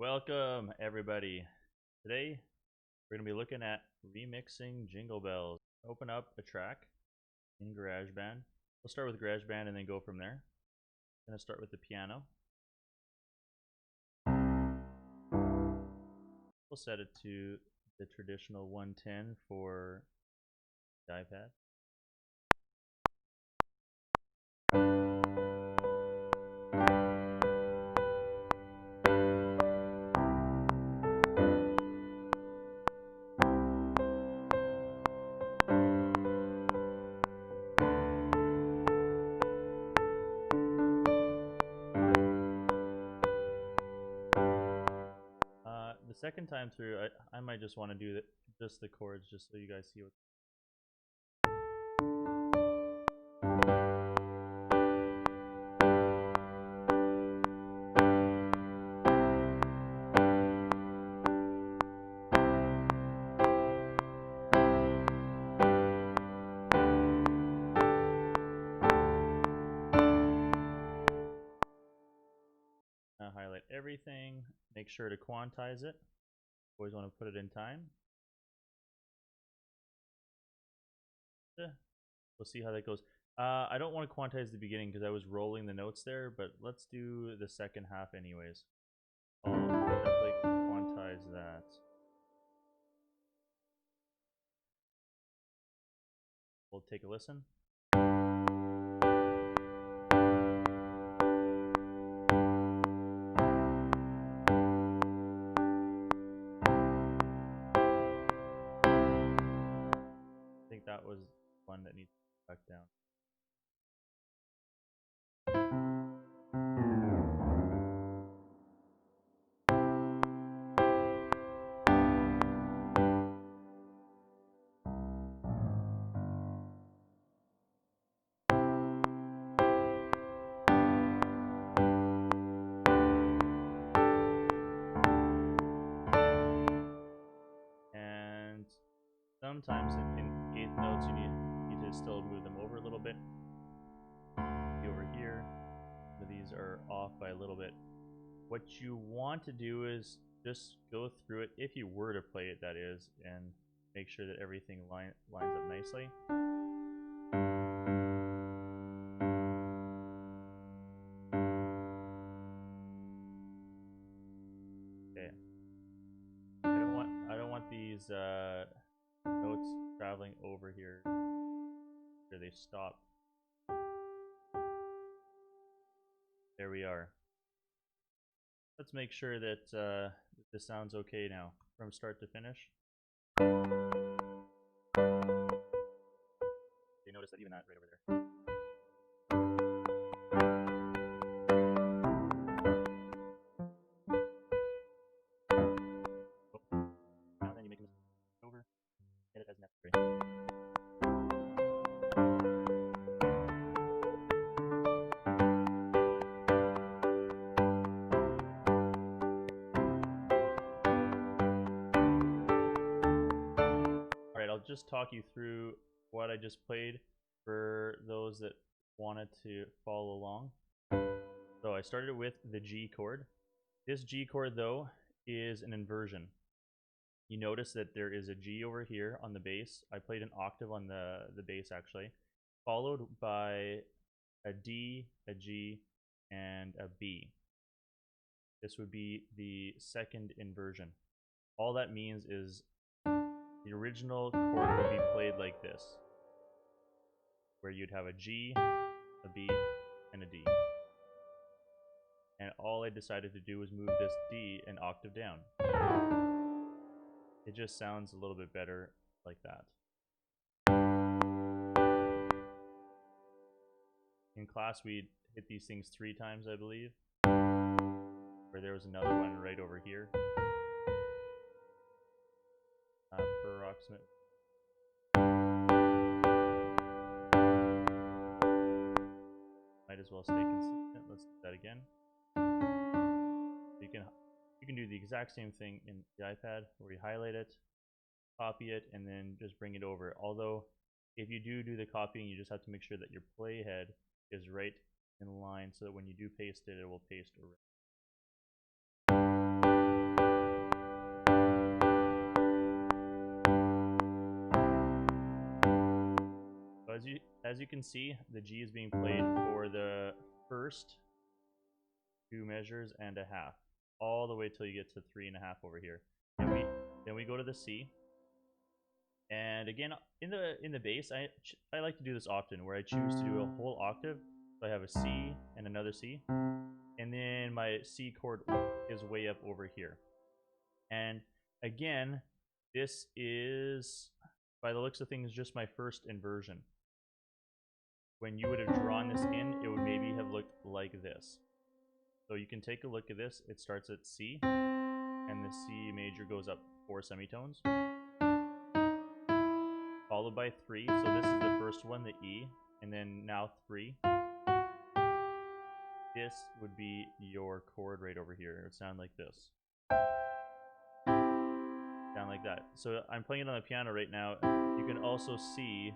Welcome, everybody. Today, we're going to be looking at remixing Jingle Bells. Open up a track in GarageBand. We'll start with GarageBand and then go from there. I'm going to start with the piano. We'll set it to the traditional 110 for the iPad. The second time through, I might just want to do just the chords just so you guys see what. Highlight everything, make sure to quantize it. Always want to put it in time. We'll see how that goes. I don't want to quantize the beginning because I was rolling the notes there, but let's do the second half anyways. I'll definitely quantize that. We'll take a listen. I think that was one that needs to be back down. And sometimes in eighth notes you need to still move them over a little bit. Over here, so these are off by a little bit. What you want to do is just go through it, if you were to play it that is, and make sure that everything lines up nicely. Okay. I don't want these notes traveling over here where they stop. There we are. Let's make sure that this sounds okay now from start to finish. You notice that even that right over there. Now then you make it over, edit as necessary. I'll just talk you through what I just played for those that wanted to follow along. So I started with the G chord. This G chord though is an inversion. You notice that there is a G over here on the bass. I played an octave on the bass actually, followed by a D, a G, and a B. This would be the second inversion. All that means is the original chord would be played like this, where you'd have a G, a B, and a D. And all I decided to do was move this D an octave down. It just sounds a little bit better like that. In class, we hit these things 3 times, I believe, where there was another one right over here. Approximate. Might as well stay consistent. Let's do that again. You can do the exact same thing in the iPad, where you highlight it, copy it, and then just bring it over. Although, if you do the copying, you just have to make sure that your playhead is right in line, so that when you do paste it, it will paste around. as you can see, the G is being played for the first 2 measures and a half, all the way till you get to 3.5 over here. Then we go to the C. And again, in the bass, I like to do this often, where I choose to do a whole octave. So I have a C and another C, and then my C chord is way up over here. And again, this is, by the looks of things, just my first inversion. When you would have drawn this in, it would maybe have looked like this. So you can take a look at this. It starts at C, and the C major goes up 4 semitones, followed by 3. So this is the first one, the E, and then now 3. This would be your chord right over here. It would sound like this. Sound like that. So I'm playing it on the piano right now. You can also see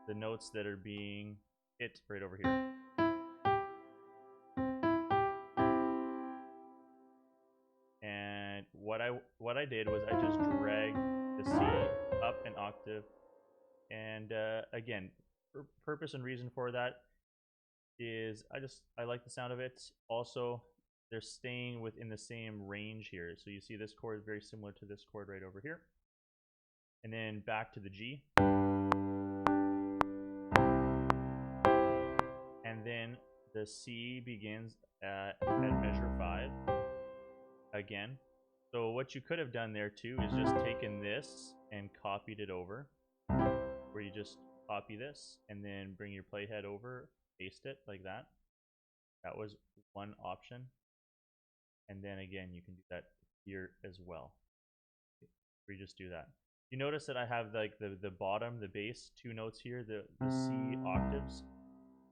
the notes that are being hit right over here. And what I did was I just dragged the C up an octave. And again, purpose and reason for that is I like the sound of it. Also, they're staying within the same range here. So you see this chord is very similar to this chord right over here. And then back to the G. And then the C begins at measure 5 again. So what you could have done there too is just taken this and copied it over, where you just copy this and then bring your playhead over, paste it like that. That was one option. And then again, you can do that here as well. We just do that. You notice that I have like the bottom, the bass 2 notes here, the C octaves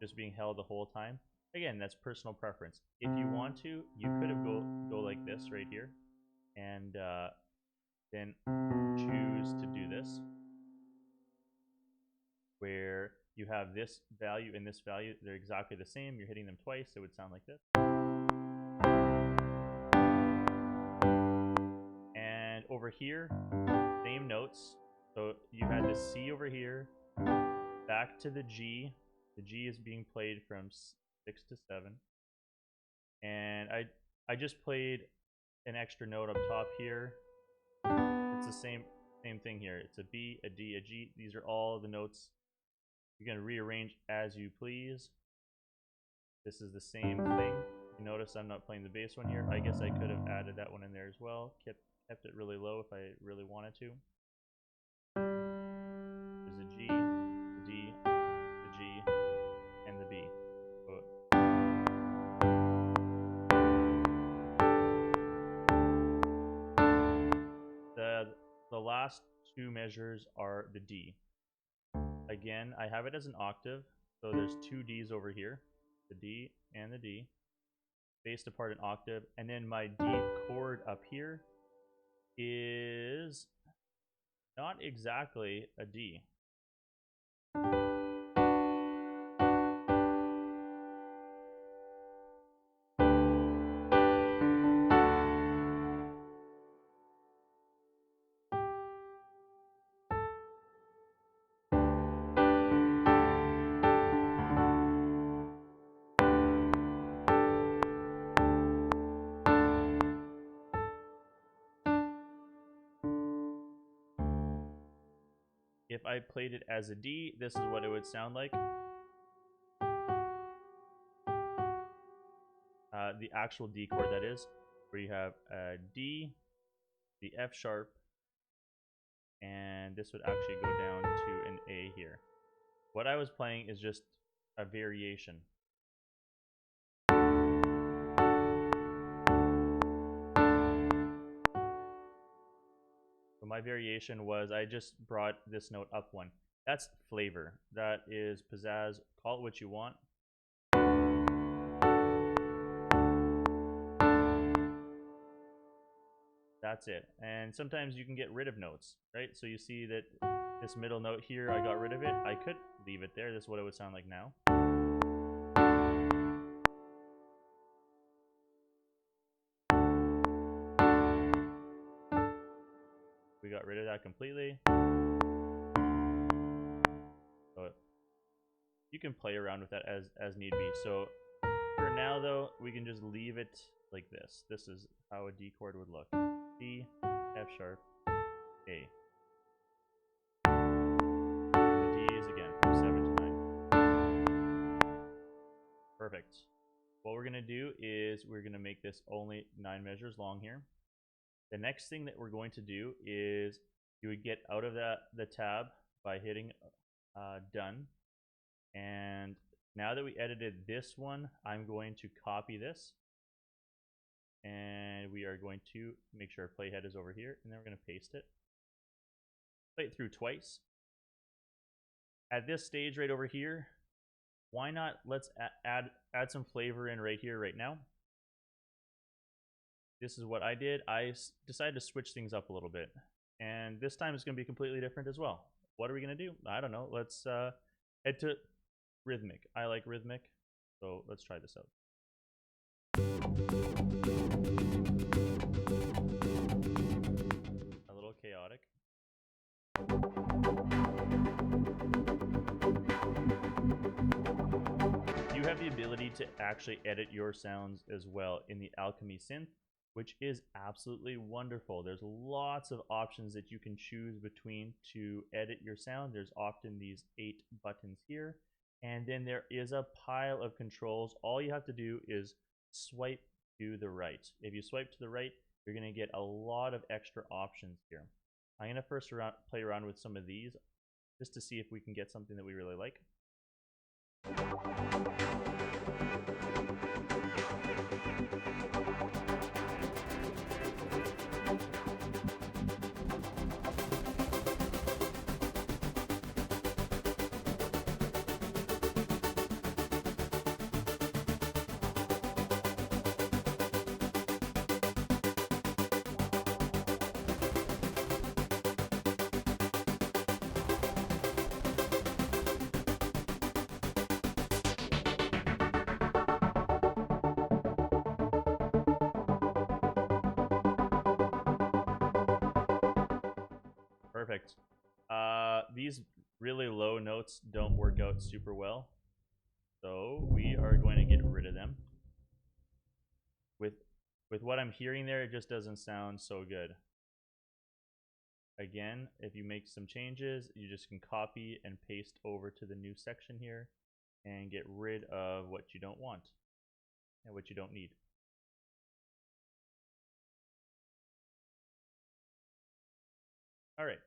just being held the whole time. Again, that's personal preference. If you want to, you could have go like this right here, and then choose to do this, where you have this value and this value, they're exactly the same. You're hitting them twice, it would sound like this. And over here, same notes. So you had the C over here, back to the G. The G is being played from 6 to 7. And I just played an extra note up top here. It's the same thing here. It's a B, a D, a G. These are all the notes. You can rearrange as you please. This is the same thing. You notice I'm not playing the bass one here. I guess I could have added that one in there as well. Kept it really low if I really wanted to. There's a G, the D, the G, and the B. The last 2 measures are the D. Again, I have it as an octave, so there's 2 Ds over here, the D and the D, spaced apart an octave, and then my D chord up here is not exactly a D. If I played it as a D, this is what it would sound like. The actual D chord, that is, where you have a D, the F sharp, and this would actually go down to an A here. What I was playing is just a variation. So my variation was I just brought this note up 1. That's flavor. That is pizzazz. Call it what you want. That's it. And sometimes you can get rid of notes, right? So you see that this middle note here, I got rid of it. I could leave it there. This is what it would sound like now. We got rid of that completely. So can play around with that as need be. So for now though, we can just leave it like this. This is how a D chord would look. D, F sharp, A. The D's again from 7 to 9. Perfect. What we're gonna do is we're gonna make this only 9 measures long here. The next thing that we're going to do is you would get out of the tab by hitting done. And now that we edited this one, I'm going to copy this. And we are going to make sure our playhead is over here. And then we're going to paste it. Play it through twice. At this stage right over here, why not let's add some flavor in right here, right now. This is what I did. I decided to switch things up a little bit. And this time it's going to be completely different as well. What are we going to do? I don't know. Let's head to rhythmic. I like rhythmic. So let's try this out. A little chaotic. You have the ability to actually edit your sounds as well in the Alchemy synth, which is absolutely wonderful. There's lots of options that you can choose between to edit your sound. There's often these 8 buttons here, and then there is a pile of controls. All you have to do is swipe to the right. If you swipe to the right, you're going to get a lot of extra options here. I'm going to first play around with some of these just to see if we can get something that we really like. Perfect. These really low notes don't work out super well, so we are going to get rid of them. With what I'm hearing there, it just doesn't sound so good. Again, if you make some changes, you just can copy and paste over to the new section here and get rid of what you don't want and what you don't need. All right.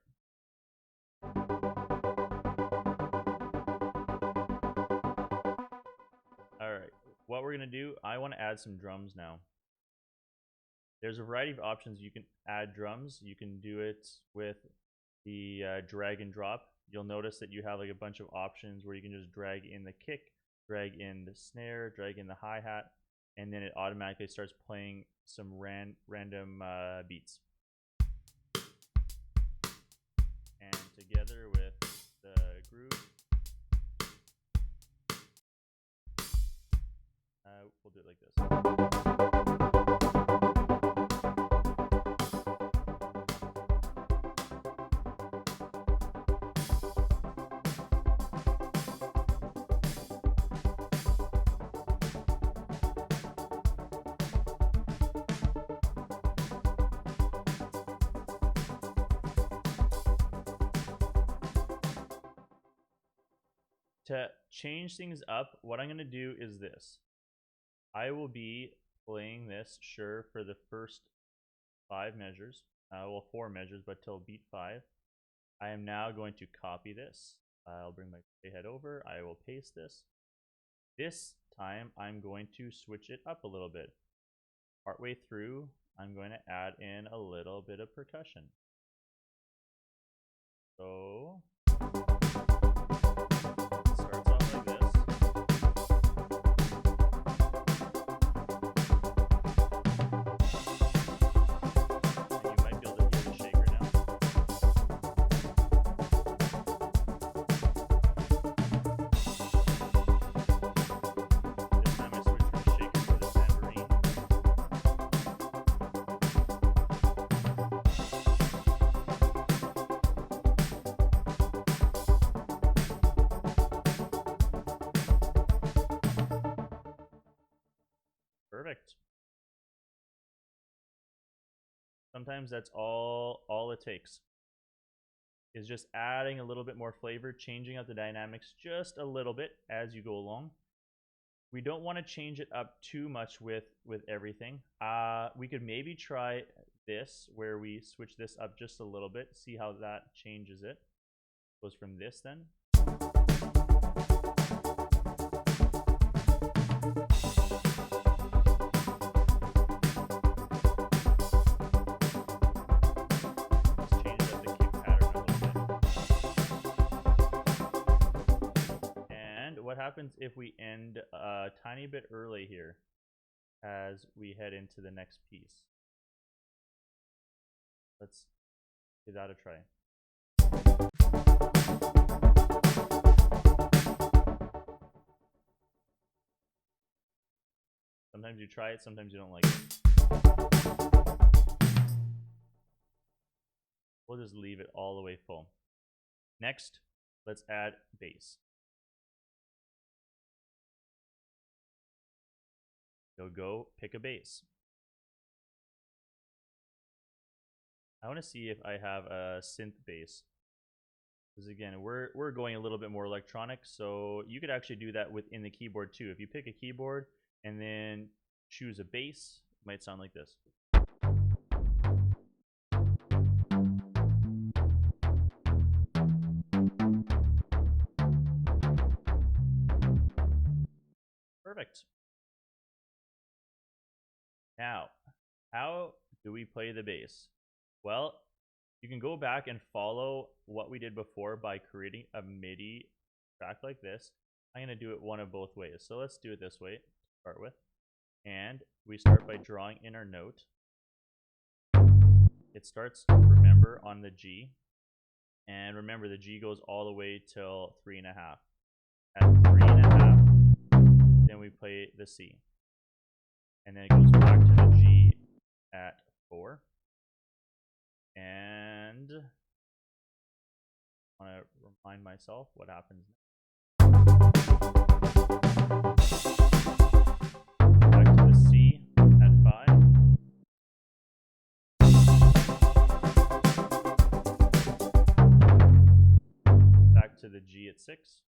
All right. What we're going to do, I want to add some drums now. There's a variety of options you can add drums. You can do it with the drag and drop. You'll notice that you have like a bunch of options where you can just drag in the kick, drag in the snare, drag in the hi-hat, and then it automatically starts playing some random beats. And together with the groove, we'll do it like this. To change things up, what I'm going to do is this. I will be playing this, sure, for the first 5 measures. Well, 4 measures, but till beat 5. I am now going to copy this. I'll bring my playhead over. I will paste this. This time, I'm going to switch it up a little bit. Partway through, I'm going to add in a little bit of percussion. So Perfect. Sometimes that's all it takes, is just adding a little bit more flavor, changing up the dynamics just a little bit as you go along. We don't want to change it up too much with everything. We could maybe try this, where we switch this up just a little bit, see how that changes it. Goes from this then. What happens if we end a tiny bit early here as we head into the next piece? Let's give that a try. Sometimes you try it, sometimes you don't like it. We'll just leave it all the way full. Next, let's add bass. Go pick a bass. I want to see if I have a synth bass, because again, we're going a little bit more electronic, so you could actually do that within the keyboard too. If you pick a keyboard and then choose a bass, it might sound like this. Perfect. Now, how do we play the bass? Well, you can go back and follow what we did before by creating a MIDI track like this. I'm going to do it one of both ways. So let's do it this way to start with. And we start by drawing in our note. It starts, remember, on the G. And remember, the G goes all the way till 3.5. At 3.5, then we play the C. And then it goes back to the G at 4. And I want to remind myself what happens next. Back to the C at 5. Back to the G at 6.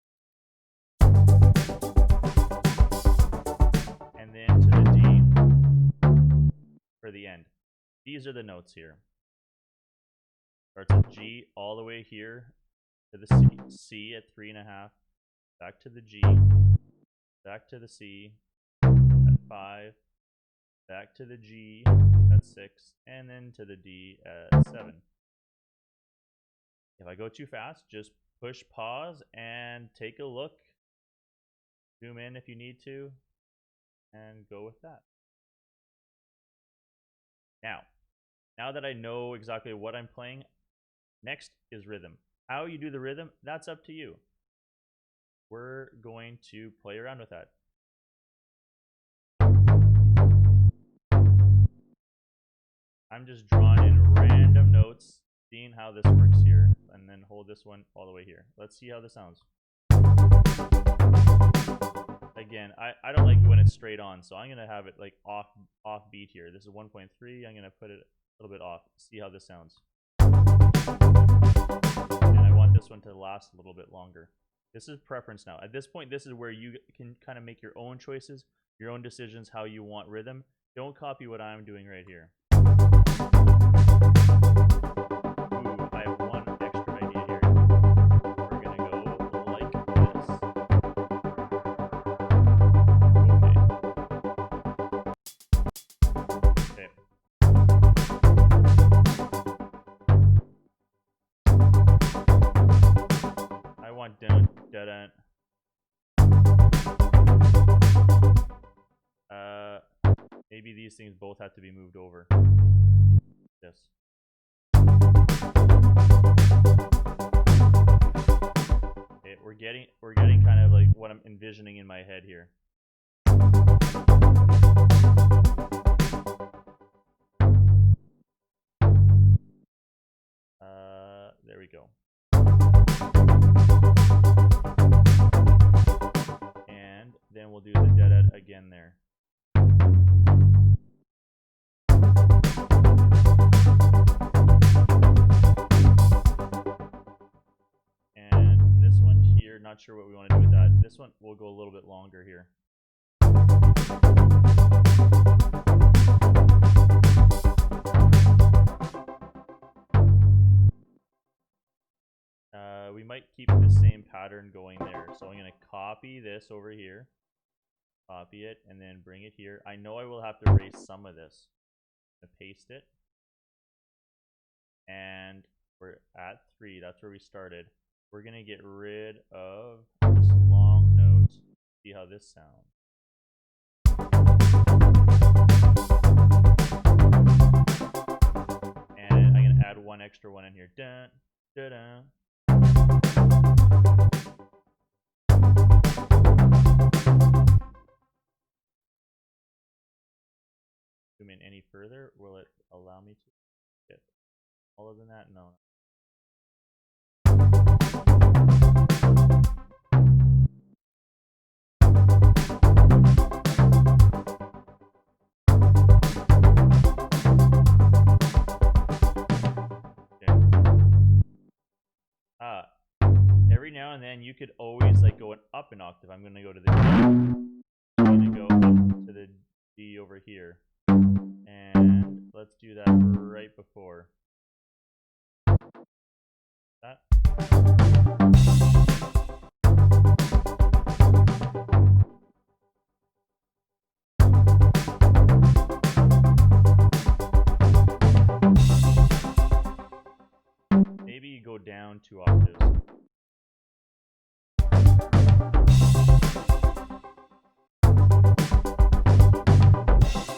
And then to the D for the end. These are the notes here. Starts at G all the way here to the C at 3.5, back to the G, back to the C at 5, back to the G at 6, and then to the D at 7. If I go too fast, just push pause and take a look. Zoom in if you need to, and go with that. Now that I know exactly what I'm playing, next is rhythm. How you do the rhythm, that's up to you. We're going to play around with that. I'm just drawing in random notes, seeing how this works here, and then hold this one all the way here. Let's see how this sounds. Again, I don't like when it's straight on, so I'm going to have it like off beat here. This is 1.3. I'm going to put it a little bit off. See how this sounds. And I want this one to last a little bit longer. This is preference now. At this point, this is where you can kind of make your own choices, your own decisions, how you want rhythm. Don't copy what I'm doing right here. Ooh, I have one extra idea here. We're going to go like this. Okay. I want dun, dun, maybe these things both have to be moved over. Yes. Okay, we're getting kind of like what I'm envisioning in my head here. There we go. And then we'll do the dead again there. here. Not sure what we want to do with that. This one will go a little bit longer here. We might keep the same pattern going there. So I'm going to copy this over here. Copy it and then bring it here. I know I will have to erase some of this. I'm going to paste it. And we're at 3. That's where we started. We're going to get rid of this long note. See how this sounds. And I'm going to add one extra one in here. Dun, dun, dun. Zoom in any further. Will it allow me to get smaller than that? No. Every now and then you could always like go up an octave. I'm going to go to the D. I'm going to go up to the D over here. And let's do that right before that. Maybe you go down 2 octaves.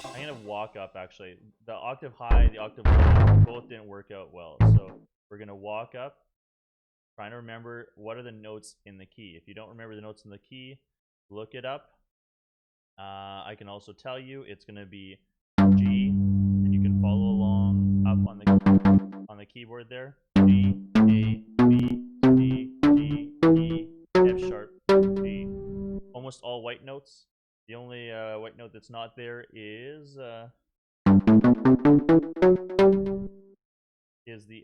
I'm gonna walk up actually. The octave high, the octave low, both didn't work out well. So we're gonna walk up, trying to remember what are the notes in the key. If you don't remember the notes in the key, look it up. I can also tell you it's gonna be G, and you can follow along up on the keyboard there. G, A, B, D, G, E, F sharp, G. Almost all white notes. The only white note that's not there is the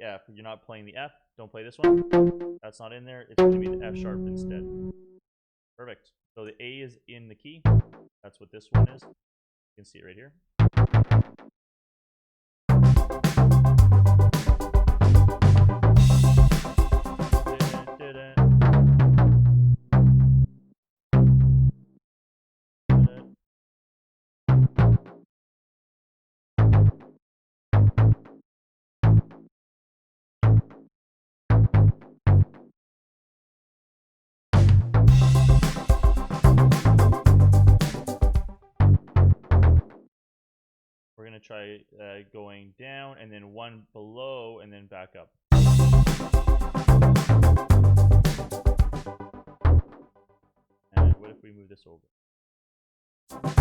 F. You're not playing the F. Don't play this one. That's not in there. It's going to be the F sharp instead. Perfect. So the A is in the key. That's what this one is. You can see it right here. We're going to try going down and then one below and then back up. And what if we move this over? That's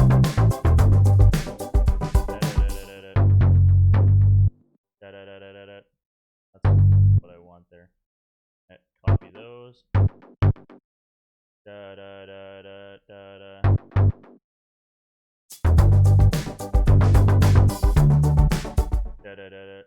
what I want there. Copy those. Da da da da da da. Da da da da.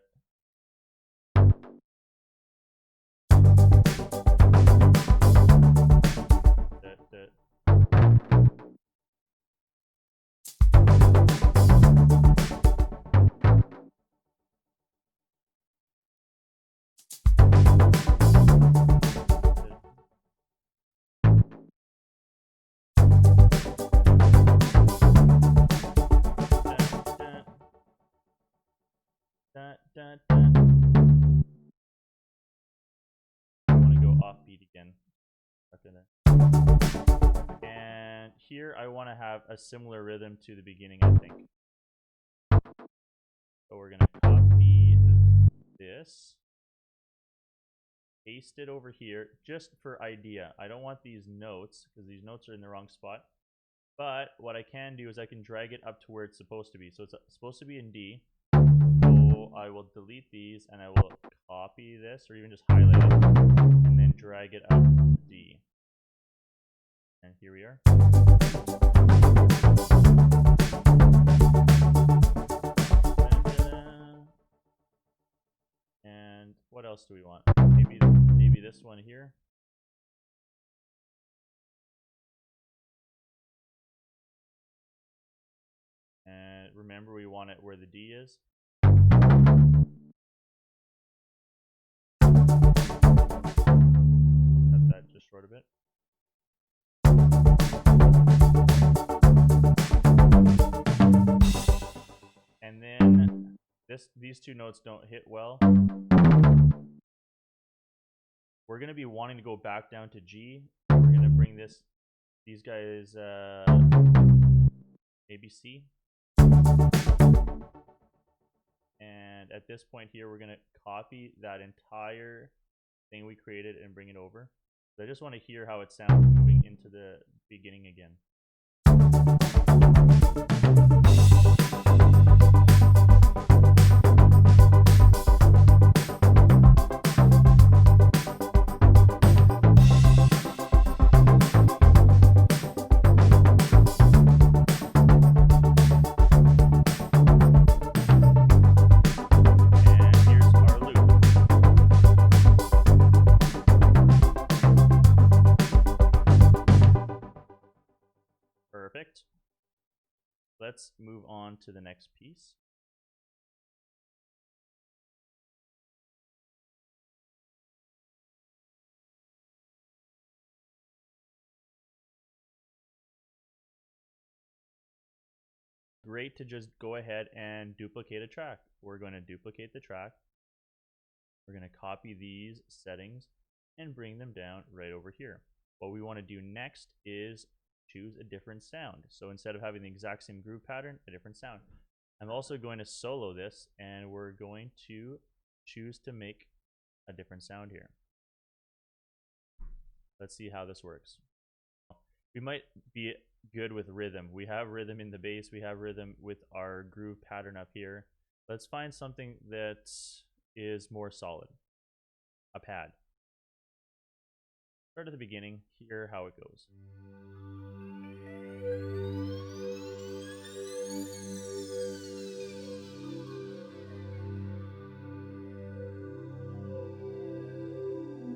I want to go offbeat again after that. And here I want to have a similar rhythm to the beginning, I think. So we're going to copy this, paste it over here, just for idea. I don't want these notes, because these notes are in the wrong spot. But what I can do is I can drag it up to where it's supposed to be. So it's supposed to be in D. So I will delete these and I will copy this or even just highlight it and then drag it up to D. And here we are. And what else do we want? Maybe this one here. remember we want it where the D is. Cut that just short a bit. And then these two notes don't hit well. We're going to be wanting to go back down to G. We're going to bring these guys maybe C. And at this point here, we're going to copy that entire thing we created and bring it over. So I just want to hear how it sounds moving into the beginning again. Perfect. Let's move on to the next piece. Great to just go ahead and duplicate a track. We're going to duplicate the track. We're going to copy these settings and bring them down right over here. What we want to do next is choose a different sound. So instead of having the exact same groove pattern, a different sound. I'm also going to solo this, and we're going to choose to make a different sound here. Let's see how this works. We might be good with rhythm. We have rhythm in the bass. We have rhythm with our groove pattern up here. Let's find something that is more solid. A pad. Start at the beginning, hear how it goes.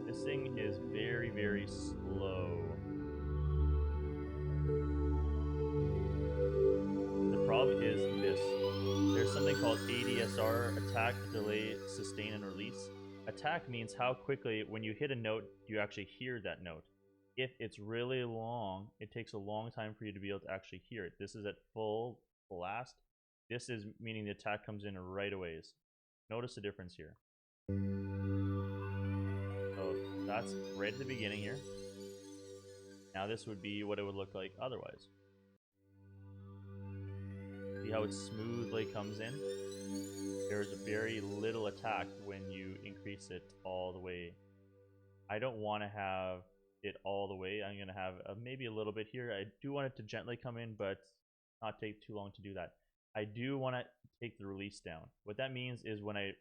This thing is very, very slow. The problem is this. There's something called ADSR, attack, delay, sustain, and release. Attack means how quickly, when you hit a note, you actually hear that note. If it's really long, it takes a long time for you to be able to actually hear it. This is at full blast. This is meaning the attack comes in right away. Notice the difference here. So that's right at the beginning here. Now this would be what it would look like otherwise. See how it smoothly comes in? There's very little attack when you increase it all the way. I don't want to have it all the way. I'm going to have maybe a little bit here. I do want it to gently come in, but not take too long to do that. I do want to take the release down. What that means is when I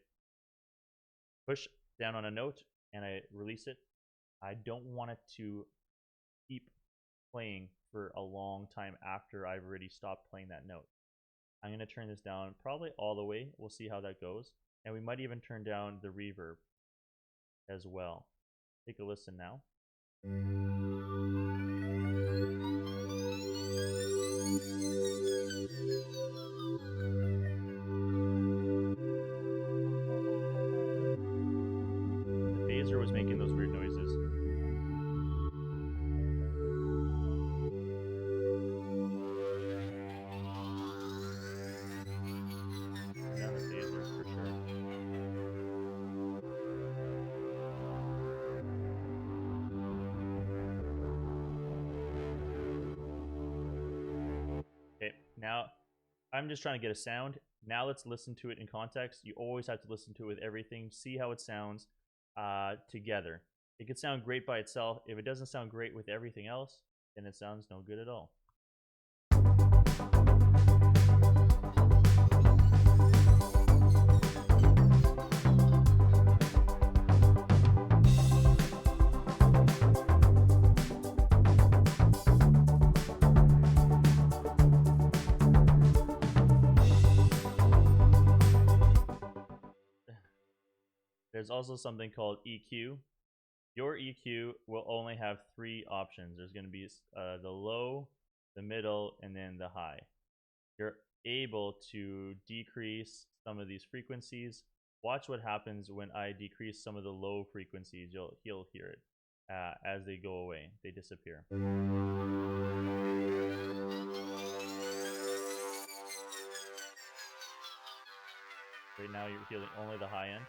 push down on a note and I release it, I don't want it to keep playing for a long time after I've already stopped playing that note. I'm going to turn this down probably all the way. We'll see how that goes. And we might even turn down the reverb as well. Take a listen now. The phaser was making those weird noises. Down the phaser for sure. Okay, now I'm just trying to get a sound. Now let's listen to it in context. You always have to listen to it with everything. See how it sounds together. It could sound great by itself. If it doesn't sound great with everything else, then it sounds no good at all. There's also something called EQ. Your EQ will only have 3 options. There's going to be the low, the middle, and then the high. Your able to decrease some of these frequencies. Watch what happens when I decrease some of the low frequencies. He'll hear it as they go away. They disappear. Right now you're hearing only the high end.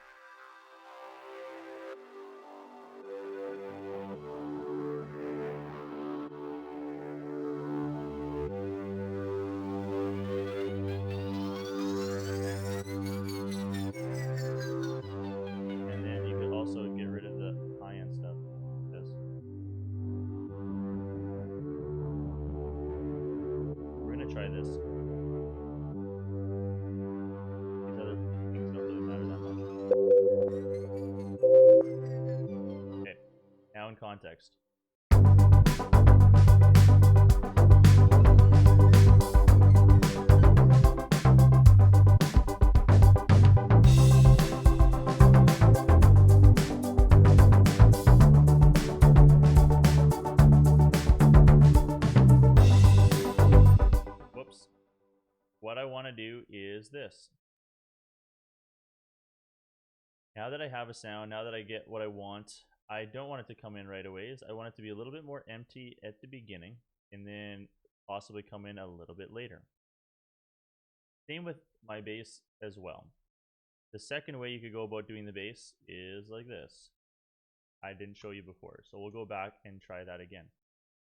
And then you could also get rid of the high end stuff. Like this. We're gonna try this. These other things don't really matter that much. Okay, now in context. Whoops. What I want to do is this. Now that I have a sound, now that I get what I want, I don't want it to come in right away. I want it to be a little bit more empty at the beginning and then possibly come in a little bit later. Same with my bass as well. The second way you could go about doing the bass is like this. I didn't show you before, so we'll go back and try that again.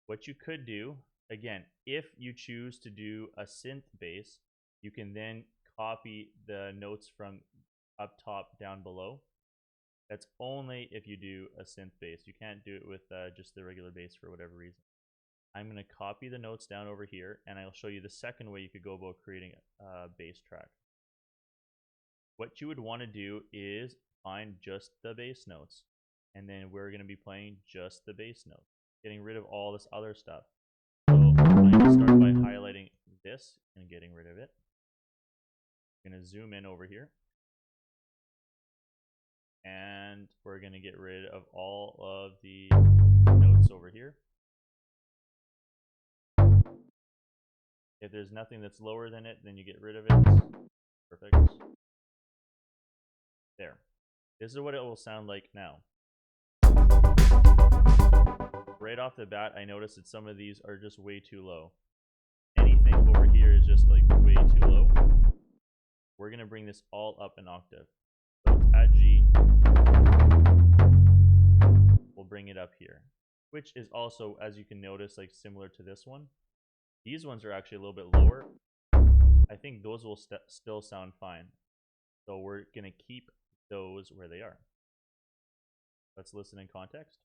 What you could do, again, if you choose to do a synth bass, you can then copy the notes from up top down below. That's only if you do a synth bass. You can't do it with just the regular bass for whatever reason. I'm going to copy the notes down over here, and I'll show you the second way you could go about creating a bass track. What you would want to do is find just the bass notes, and then we're going to be playing just the bass notes, getting rid of all this other stuff. So I'm going to start by highlighting this and getting rid of it. I'm going to zoom in over here, and we're going to get rid of all of the notes over here. If there's nothing that's lower than it, then you get rid of it. Perfect. There. This is what it will sound like now. Right off the bat, I noticed that some of these are just way too low. Anything over here is just like way too low. We're going to bring this all up an octave. So it's at G. We'll bring it up here, which is also, as you can notice, like similar to this one. These ones are actually a little bit lower. I think those will still sound fine. So we're going to keep those where they are. Let's listen in context.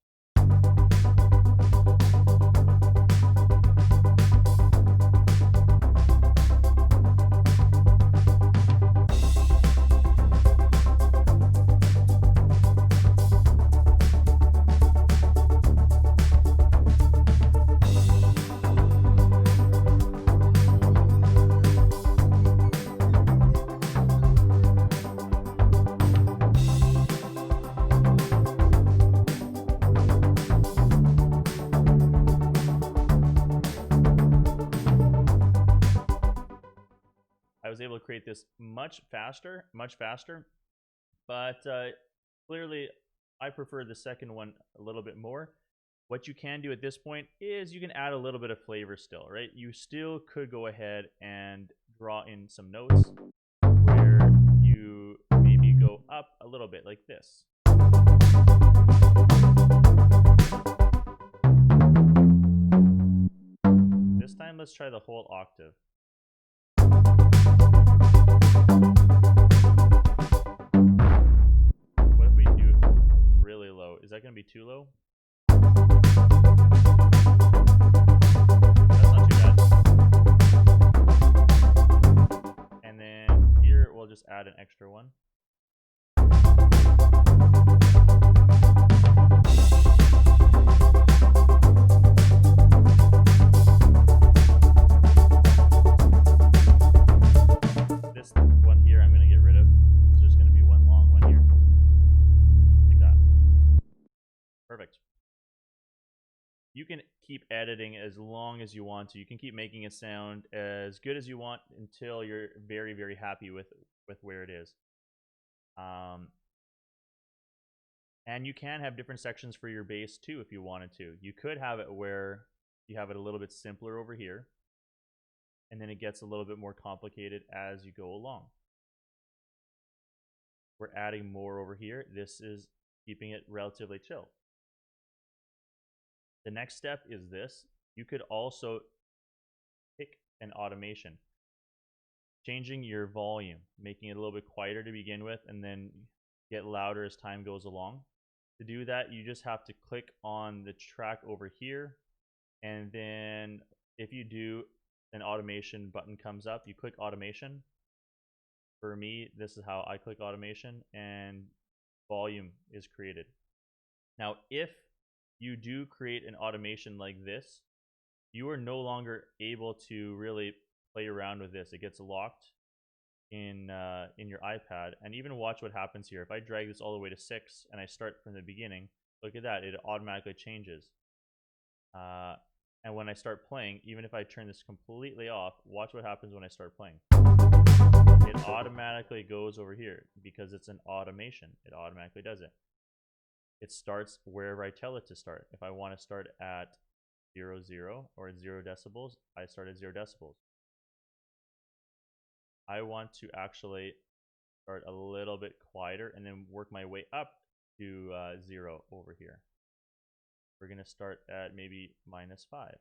I was able to create this much faster, but clearly I prefer the second one a little bit more. What you can do at this point is you can add a little bit of flavor still, right? You still could go ahead and draw in some notes where you maybe go up a little bit like this. This time, let's try the whole octave. What if we do really low? Is that going to be too low? That's not too bad. And then here we'll just add an extra one. This one here I'm going to get rid of. It's just going to be one long one here. Like that. Perfect. you can keep editing as long as you want to. You can keep making it sound as good as you want until you're very, very happy with where it is. And you can have different sections for your bass too if you wanted to. You could have it where you have it a little bit simpler over here, and then it gets a little bit more complicated as you go along. We're adding more over here. This is keeping it relatively chill. The next step is this. You could also pick an automation, changing your volume, making it a little bit quieter to begin with, and then get louder as time goes along. To do that, you just have to click on the track over here, and then if you do, an automation button comes up. You click automation. For me, this is how I click automation, and volume is created. Now, if you do create an automation like this, you are no longer able to really play around with this. It gets locked in your iPad. And even watch what happens here. If I drag this all the way to 6 and I start from the beginning, look at that, it automatically changes. And when I start playing, even if I turn this completely off, watch what happens when I start playing. It automatically goes over here because it's an automation. It automatically does it. It starts wherever I tell it to start. If I want to start at 0, 0 or at 0 decibels, I start at 0 decibels. I want to actually start a little bit quieter and then work my way up to 0 over here. We're going to start at maybe -5.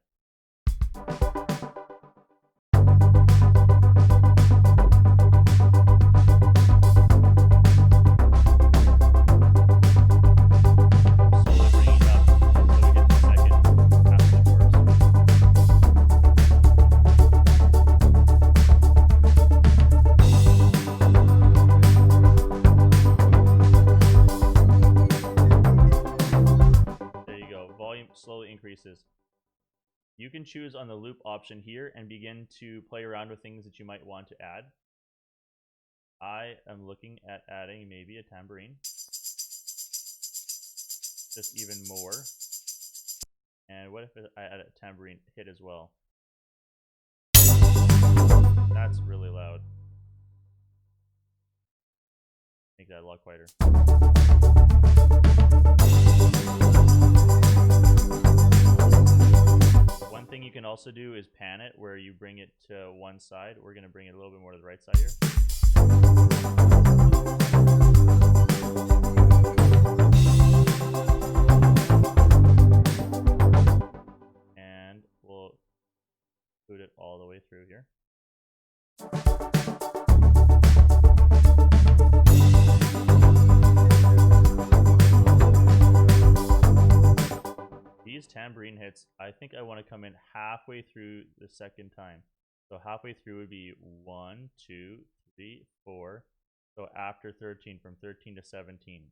Slowly increases. You can choose on the loop option here and begin to play around with things that you might want to add. I am looking at adding maybe a tambourine, just even more. And what if I add a tambourine hit as well? That's really loud. Make that a lot quieter. One thing you can also do is pan it, where you bring it to one side. We're going to bring it a little bit more to the right side here. And we'll put it all the way through here. These tambourine hits, I think I want to come in halfway through the second time. So halfway through would be 1, 2, 3, 4. So after 13, from 13 to 17.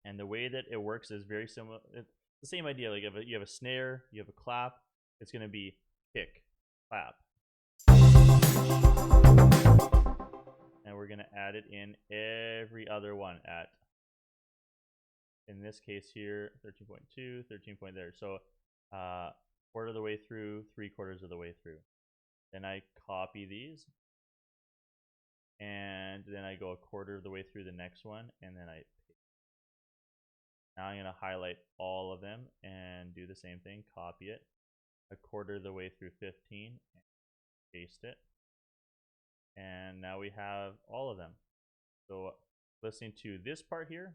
And the way that it works is very similar. It's the same idea. Like you have a snare, you have a clap. It's going to be kick, clap. And we're going to add it in every other one at, in this case here, 13.2, 13 point there. So quarter of the way through, 3/4 of the way through. Then I copy these, and then I go 1/4 of the way through the next one, and then I paste. Now I'm going to highlight all of them and do the same thing, copy it, 1/4 of the way through 15, and paste it. And now we have all of them. So listening to this part here,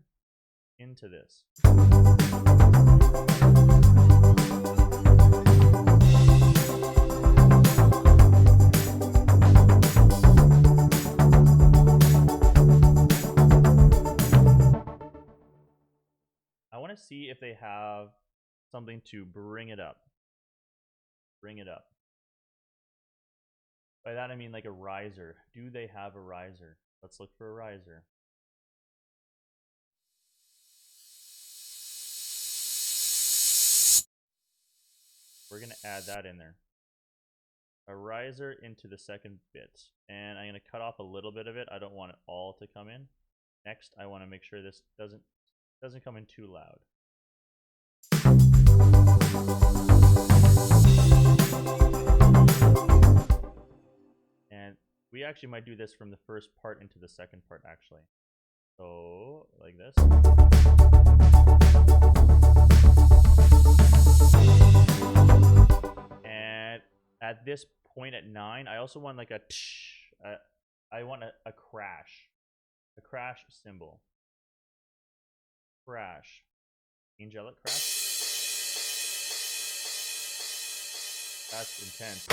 into this. I want to see if they have something to bring it up. Bring it up. By that I mean like a riser. Do they have a riser? Let's look for a riser. We're going to add that in there. A riser into the second bit. And I'm going to cut off a little bit of it. I don't want it all to come in. Next, I want to make sure this doesn't come in too loud. And we actually might do this from the first part into the second part, actually. So, like this. And at this point at 9, I also want like a I want a crash. A crash symbol. Crash. Angelic crash. That's intense.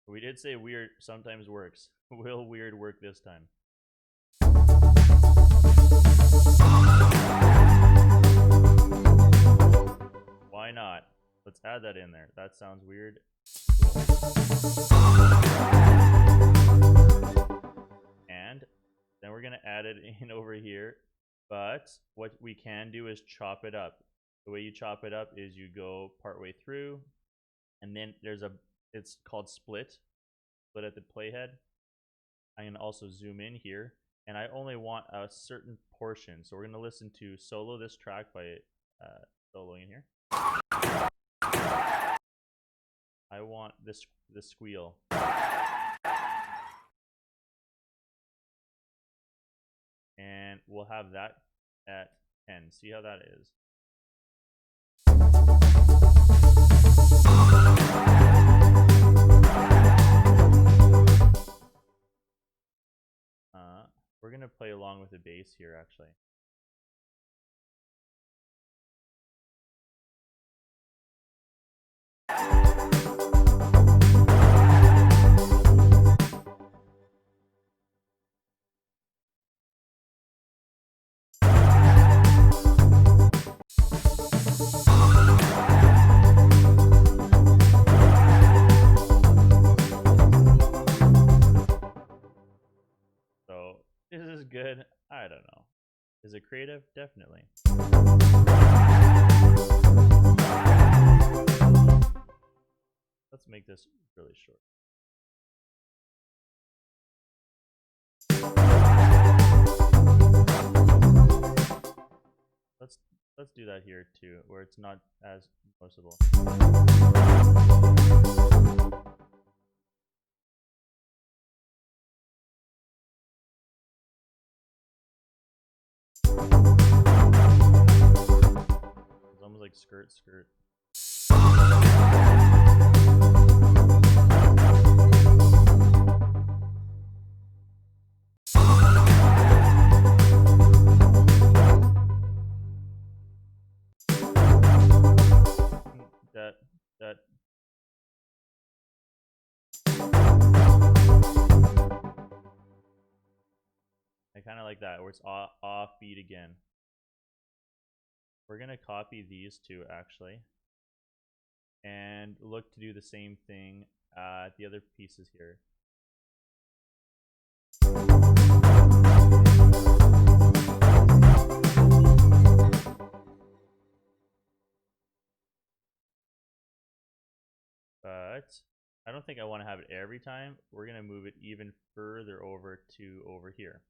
We did say weird sometimes works. Will weird work this time? Why not? Let's add that in there. That sounds weird. And then we're gonna add it in over here. But what we can do is chop it up. The way you chop it up is you go partway through, and then there's it's called split at the playhead. I can also zoom in here, and I only want a certain portion. So we're gonna listen to solo this track by soloing in here. I want this squeal. And we'll have that at 10. See how that is. We're gonna play along with the bass here, actually. So this is good. I don't know. Is it creative? Definitely. Let's make this really short. Let's do that here too, where it's not as noticeable. It's almost like skirt. That I kind of like that, where it's off beat again. We're gonna copy these two actually, and look to do the same thing at the other pieces here. But I don't think I want to have it every time. We're gonna move it even further over to over here.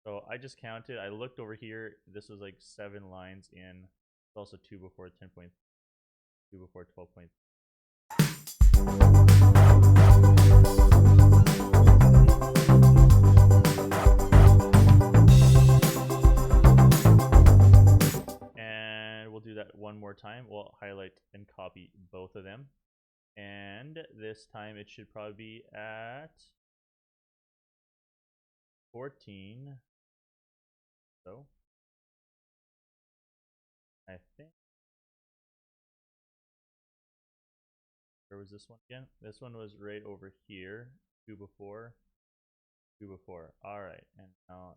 So I just counted. I looked over here. This was like 7 lines in. It's also 2 before 10.2 before 12.3. And we'll do that one more time. We'll highlight and copy both of them. And this time it should probably be at 14. So I think, where was this one again? This one was right over here. 2 before. All right, and now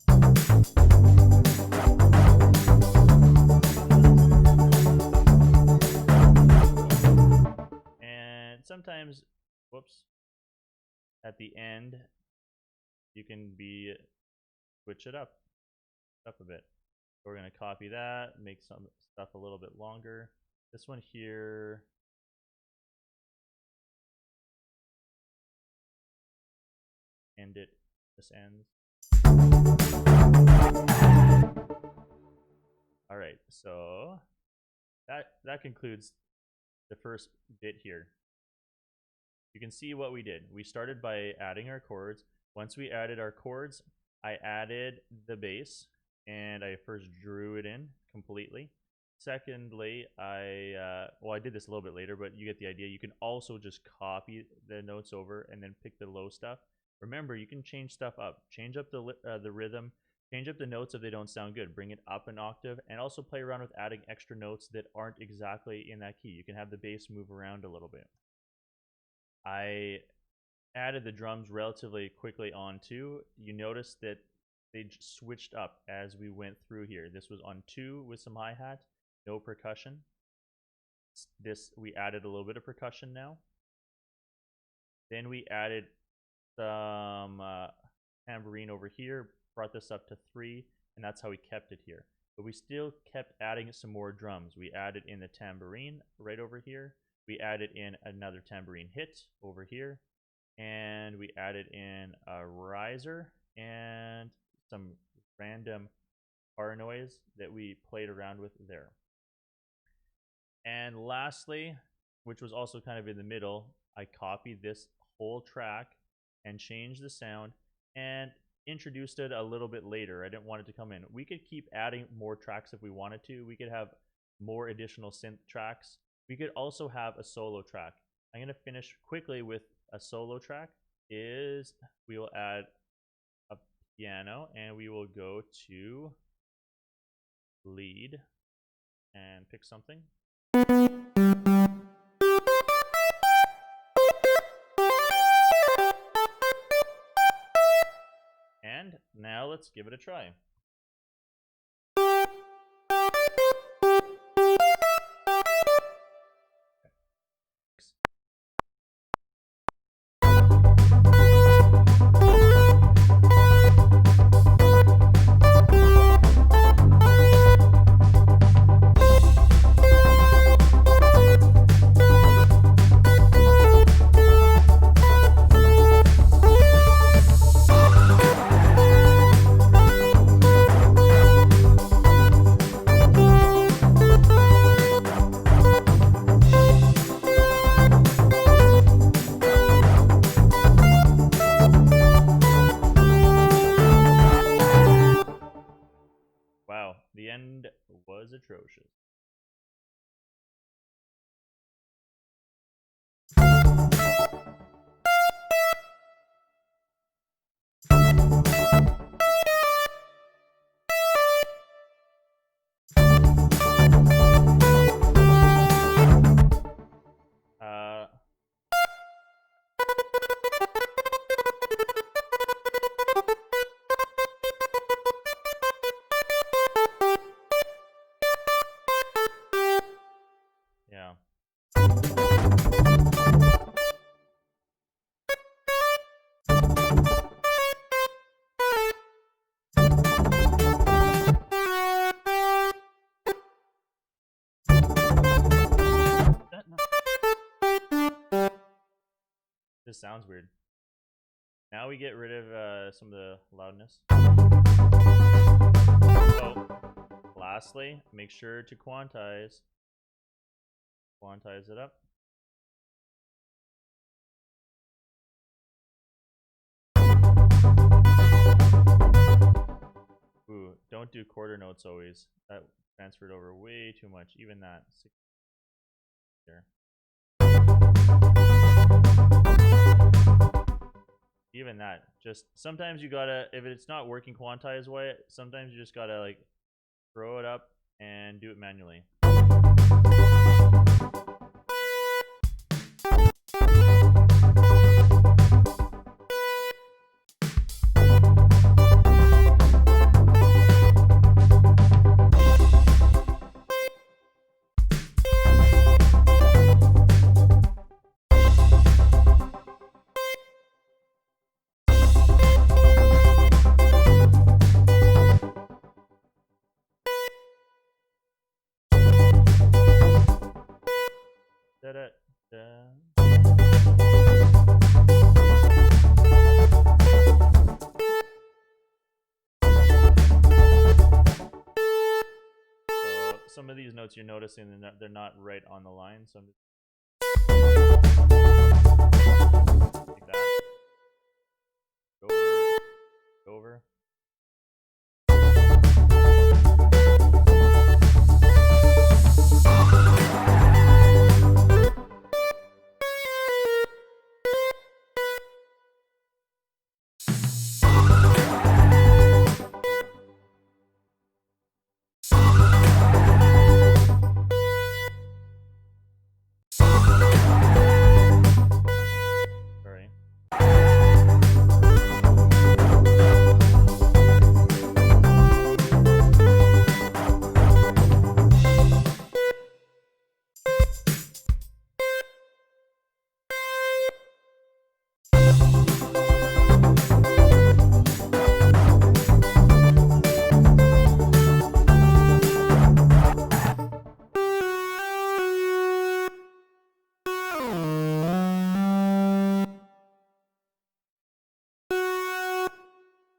and sometimes, whoops, at the end you can switch it up a bit. So we're going to copy that, make some stuff a little bit longer. This one here, end it. This ends. All right, so that concludes the first bit here. You can see what we did. We started by adding our chords. Once we added our chords, I added the bass, and I first drew it in completely. Secondly, I did this a little bit later, but you get the idea. You can also just copy the notes over and then pick the low stuff. Remember, you can change stuff up. Change up the rhythm. Change up the notes if they don't sound good. Bring it up an octave, and also play around with adding extra notes that aren't exactly in that key. You can have the bass move around a little bit. I added the drums relatively quickly on too. You notice that they switched up as we went through here. This was on 2 with some hi-hat, no percussion. We added a little bit of percussion now. Then we added some tambourine over here, brought this up to 3, and that's how we kept it here. But we still kept adding some more drums. We added in the tambourine right over here. We added in another tambourine hit over here. And we added in a riser and some random bar noise that we played around with there. And lastly, which was also kind of in the middle, I copied this whole track and changed the sound and introduced it a little bit later. I didn't want it to come in. We could keep adding more tracks if we wanted to. We could have more additional synth tracks. We could also have a solo track. I'm going to finish quickly with a solo track. We will add a piano, and we will go to lead and pick something. And now let's give it a try. Wow, the end was atrocious. Yeah. This sounds weird. Now we get rid of some of the loudness. So, lastly, make sure to quantize it up. Ooh, don't do quarter notes always. That transferred over way too much. Even that. There. Even that. Just sometimes you gotta, if it's not working quantize way, sometimes you just gotta like throw it up and do it manually. some of these notes you're noticing they're not right on the line, so I'm just like that. Go over. Sorry.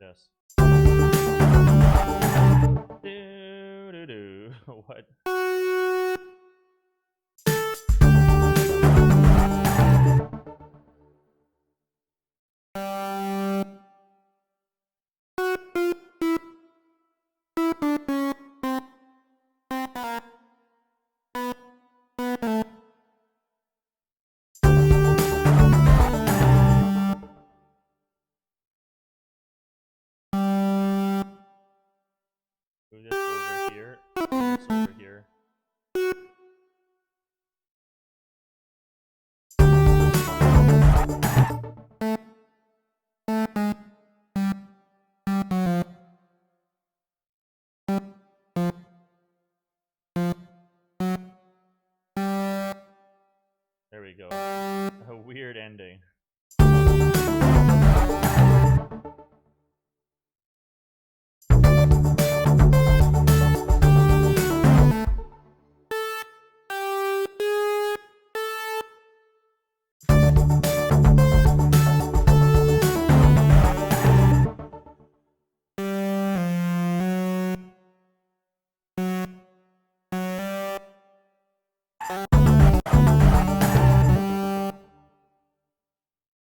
Yes. What? Move this over here, and this over here. There we go. A weird ending.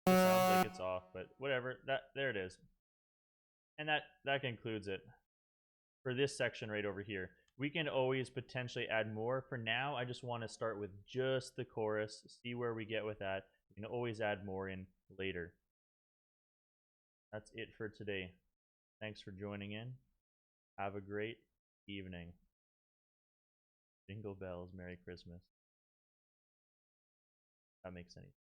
Sounds like it's off, but whatever. There it is. And that concludes it for this section right over here. We can always potentially add more. For now, I just want to start with just the chorus, see where we get with that. We can always add more in later. That's it for today. Thanks for joining in. Have a great evening. Jingle bells, Merry Christmas. That makes sense.